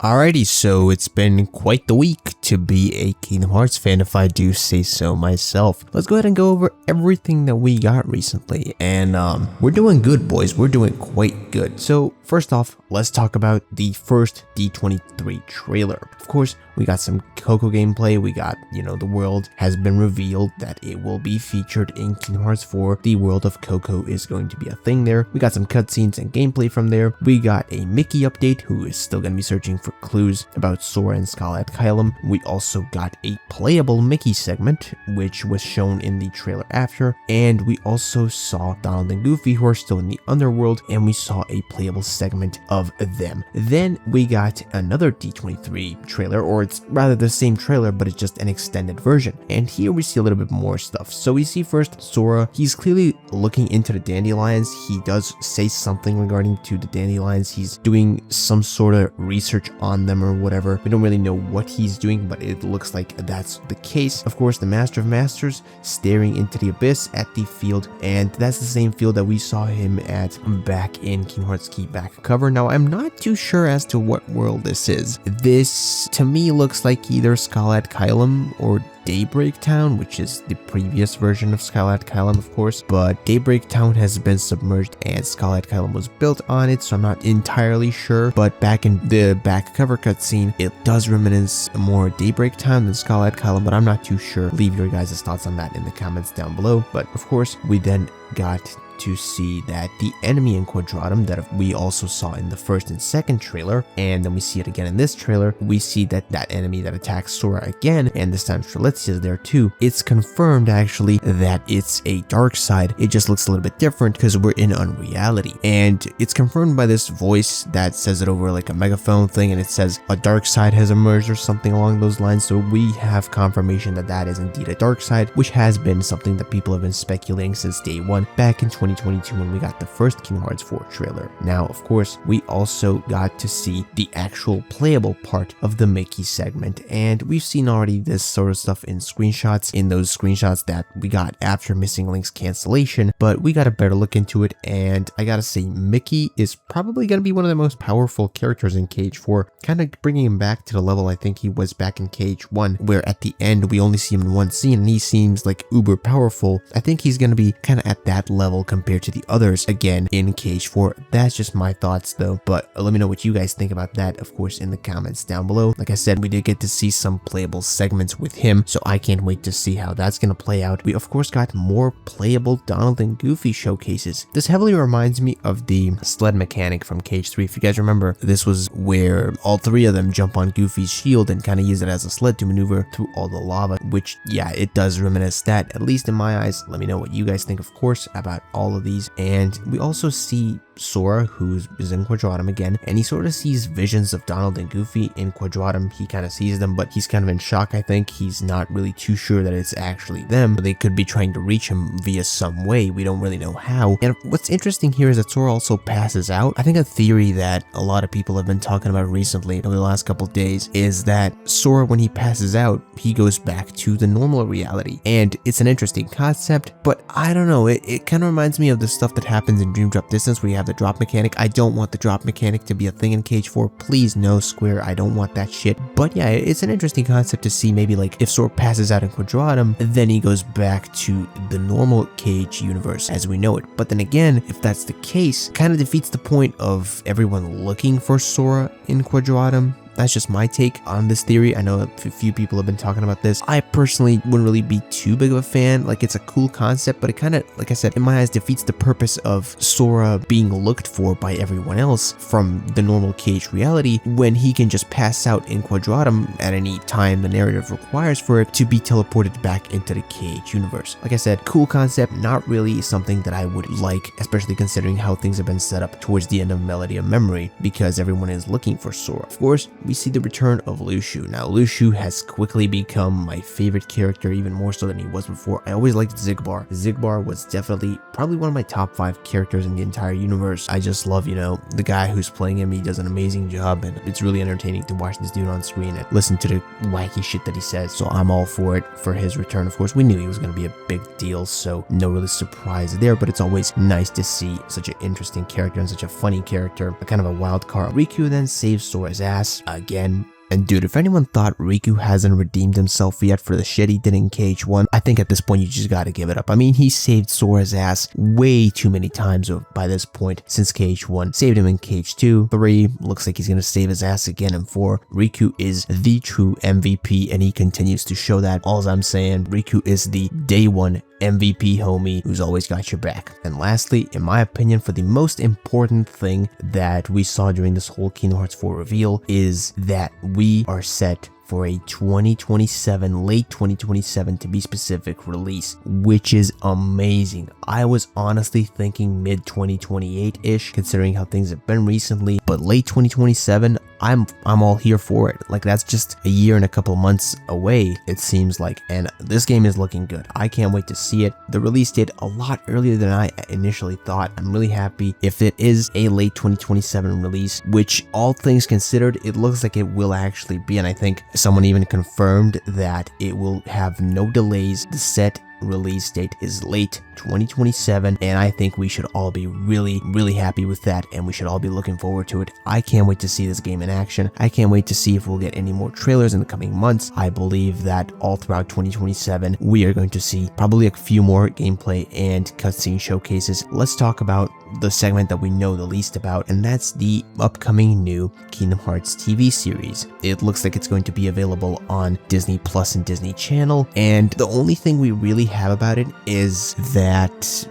Alrighty, so it's been quite the week to be a Kingdom Hearts fan, if I do say so myself. Let's go ahead and go over everything that we got recently, and we're doing good, boys. We're doing quite good. So first off, let's talk about the first D23 trailer. Of course, we got some Coco gameplay. We got, the world has been revealed that it will be featured in Kingdom Hearts 4. The world of Coco is going to be a thing there. We got some cutscenes and gameplay from there. We got a Mickey update, who is still going to be searching for clues about Sora and Skull Kylum. We also got a playable Mickey segment, which was shown in the trailer after, and we also saw Donald and Goofy, who are still in the underworld, and we saw a playable segment of them. Then we got another D23 trailer, or it's rather the same trailer, but it's just an extended version. And here we see a little bit more stuff. So we see first Sora. He's clearly looking into the dandelions. He does say something regarding to the dandelions. He's doing some sort of research on them or whatever. We don't really know what he's doing, but it looks like that's the case. Of course, the Master of Masters staring into the abyss at the field, and that's the same field that we saw him at back in Kingdom Hearts Key back cover. Now, I'm not too sure as to what world this is. This, to me, looks like either Skull Kylum or Daybreak Town, which is the previous version of Skull Kylum, of course, but Daybreak Town has been submerged and Skull Kylum was built on it, so I'm not entirely sure. But back in the back cover cutscene, it does reminisce more Daybreak Town than Skull Kylum, but I'm not too sure. Leave your guys' thoughts on that in the comments down below. But of course, we then got to see that the enemy in Quadratum that we also saw in the first and second trailer, and then we see it again in this trailer. We see that enemy that attacks Sora again, and this time Strelitzia is there too. It's confirmed actually that it's a dark side. It just looks a little bit different because we're in Unreality, and it's confirmed by this voice that says it over like a megaphone thing, and it says a dark side has emerged or something along those lines. So we have confirmation that that is indeed a dark side, which has been something that people have been speculating since day one back in 2022 when we got the first Kingdom Hearts 4 trailer. Now, of course, we also got to see the actual playable part of the Mickey segment, and we've seen already this sort of stuff in screenshots, in those screenshots that we got after Missing Link's cancellation, but we got a better look into it, and I gotta say, Mickey is probably gonna be one of the most powerful characters in Cage 4, kind of bringing him back to the level I think he was back in Cage 1, where at the end we only see him in one scene and he seems like uber powerful. I think he's gonna be kind of at that level compared to the others again in Cage 4. That's just my thoughts though, but let me know what you guys think about that, of course, in the comments down below. Like I said, we did get to see some playable segments with him, so I can't wait to see how that's gonna play out. We of course got more playable Donald and Goofy showcases. This heavily reminds me of the sled mechanic from Cage 3. If you guys remember, this was where all three of them jump on Goofy's shield and kind of use it as a sled to maneuver through all the lava, which, yeah, it does reminisce that, at least in my eyes. Let me know what you guys think, of course, about all of these. And we also see Sora, who is in Quadratum again, and he sort of sees visions of Donald and Goofy in Quadratum. He kind of sees them, but he's kind of in shock. I think he's not really too sure that it's actually them. They could be trying to reach him via some way. We don't really know how. And what's interesting here is that Sora also passes out. I think a theory that a lot of people have been talking about recently over the last couple of days is that Sora, when he passes out, he goes back to the normal reality. And it's an interesting concept, but I don't know. It kind of reminds me of the stuff that happens in Dream Drop Distance, where you have the drop mechanic. I don't want the drop mechanic to be a thing in Cage 4. Please, no, Square. I don't want that shit. But yeah, it's an interesting concept to see. Maybe like if Sora passes out in Quadratum, then he goes back to the normal Cage universe as we know it. But then again, if that's the case, kind of defeats the point of everyone looking for Sora in Quadratum. That's just my take on this theory. I know a few people have been talking about this. I personally wouldn't really be too big of a fan. Like, it's a cool concept, but it kind of, like I said, in my eyes, defeats the purpose of Sora being looked for by everyone else from the normal Cage reality when he can just pass out in Quadratum at any time the narrative requires for it to be teleported back into the Cage universe. Like I said, cool concept, not really something that I would like, especially considering how things have been set up towards the end of Melody of Memory, because everyone is looking for Sora. Of course, we see the return of Lushu. Now, Lushu has quickly become my favorite character, even more so than he was before. I always liked Zigbar. Zigbar was definitely probably one of my top 5 characters in the entire universe. I just love, the guy who's playing him. He does an amazing job, and it's really entertaining to watch this dude on screen and listen to the wacky shit that he says. So I'm all for it for his return. Of course, we knew he was going to be a big deal, so no really surprise there, but it's always nice to see such an interesting character and such a funny character, a kind of a wild card. Riku then saves Sora's ass. again. And dude, if anyone thought Riku hasn't redeemed himself yet for the shit he did in KH1, I think at this point you just gotta give it up. I mean, he saved Sora's ass way too many times by this point since KH1. Saved him in KH2, 3, looks like he's gonna save his ass again in 4. Riku is the true MVP and he continues to show that. All I'm saying, Riku is the day one MVP homie who's always got your back. And lastly, in my opinion, for the most important thing that we saw during this whole Kingdom Hearts 4 reveal is that we are set for a 2027, late 2027 to be specific, release, which is amazing. I was honestly thinking mid 2028-ish, considering how things have been recently, but late 2027, I'm all here for it. Like, that's just a year and a couple months away, it seems like, and this game is looking good. I can't wait to see it. The release date a lot earlier than I initially thought. I'm really happy if it is a late 2027 release, which all things considered, it looks like it will actually be, and I think someone even confirmed that it will have no delays. The set release date is late 2027, and I think we should all be really happy with that, and we should all be looking forward to it. I can't wait to see this game in action. I can't wait to see if we'll get any more trailers in the coming months. I believe that all throughout 2027 we are going to see probably a few more gameplay and cutscene showcases. Let's talk about the segment that we know the least about, and that's the upcoming new Kingdom Hearts TV series. It looks like it's going to be available on Disney Plus and Disney Channel, and the only thing we really have about it is that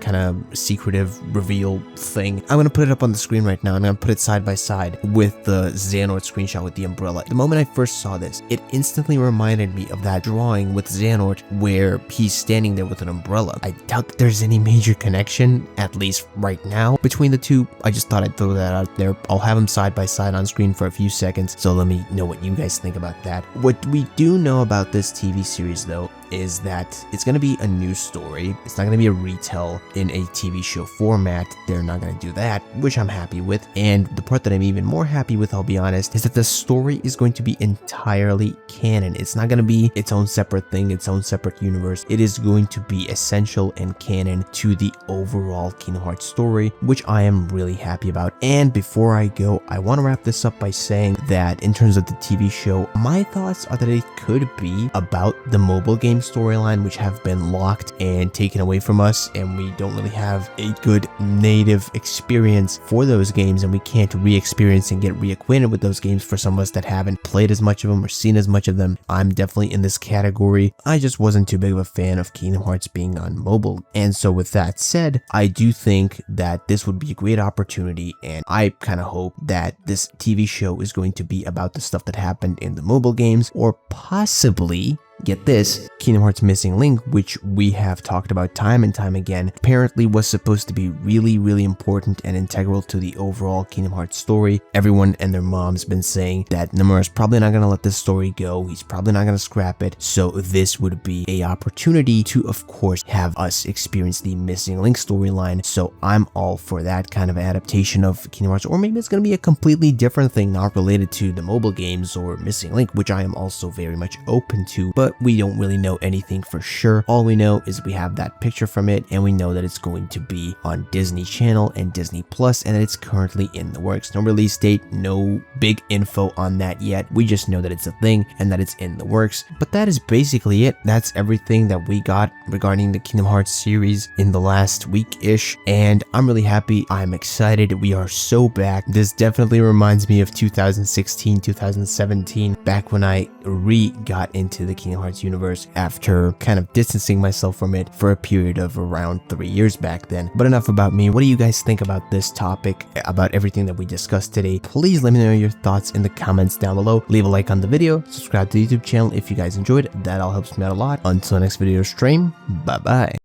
kind of secretive reveal thing. I'm gonna put it up on the screen right now. I'm gonna put it side by side with the Xehanort screenshot with the umbrella. The moment I first saw this, it instantly reminded me of that drawing with Xehanort where he's standing there with an umbrella. I doubt that there's any major connection, at least right now, between the two. I just thought I'd throw that out there. I'll have them side by side on screen for a few seconds, so let me know what you guys think about that. What we do know about this TV series, though, is that it's going to be a new story. It's not going to be a retell in a TV show format. They're not going to do that, which I'm happy with. And the part that I'm even more happy with, I'll be honest, is that the story is going to be entirely canon. It's not going to be its own separate thing, its own separate universe. It is going to be essential and canon to the overall Kingdom Hearts story, which I am really happy about. And before I go, I want to wrap this up by saying that in terms of the TV show, my thoughts are that it could be about the mobile game storyline, which have been locked and taken away from us, and we don't really have a good native experience for those games, and we can't re-experience and get reacquainted with those games for some of us that haven't played as much of them or seen as much of them. I'm definitely in this category. I just wasn't too big of a fan of Kingdom Hearts being on mobile, and so with that said, I do think that this would be a great opportunity, and I kind of hope that this TV show is going to be about the stuff that happened in the mobile games, or possibly, get this, Kingdom Hearts Missing Link, which we have talked about time and time again, apparently was supposed to be really important and integral to the overall Kingdom Hearts story. Everyone and their mom's been saying that Nomura's probably not going to let this story go. He's probably not going to scrap it. So this would be a opportunity to, of course, have us experience the Missing Link storyline. So I'm all for that kind of adaptation of Kingdom Hearts, or maybe it's going to be a completely different thing, not related to the mobile games or Missing Link, which I am also very much open to, but we don't really know anything for sure. All we know is we have that picture from it, and we know that it's going to be on Disney Channel and Disney Plus, and that it's currently in the works. No release date, no big info on that yet. We just know that it's a thing and that it's in the works. But that is basically it. That's everything that we got regarding the Kingdom Hearts series in the last week-ish, and I'm really happy. I'm excited. We are so back. This definitely reminds me of 2016, 2017, back when I got into the Kingdom Hearts universe after kind of distancing myself from it for a period of around 3 years back then. But enough about me. What do you guys think about this topic, about everything that we discussed today? Please let me know your thoughts in the comments down below. Leave a like on the video, subscribe to the YouTube channel if you guys enjoyed. That all helps me out a lot. Until next video stream, bye bye.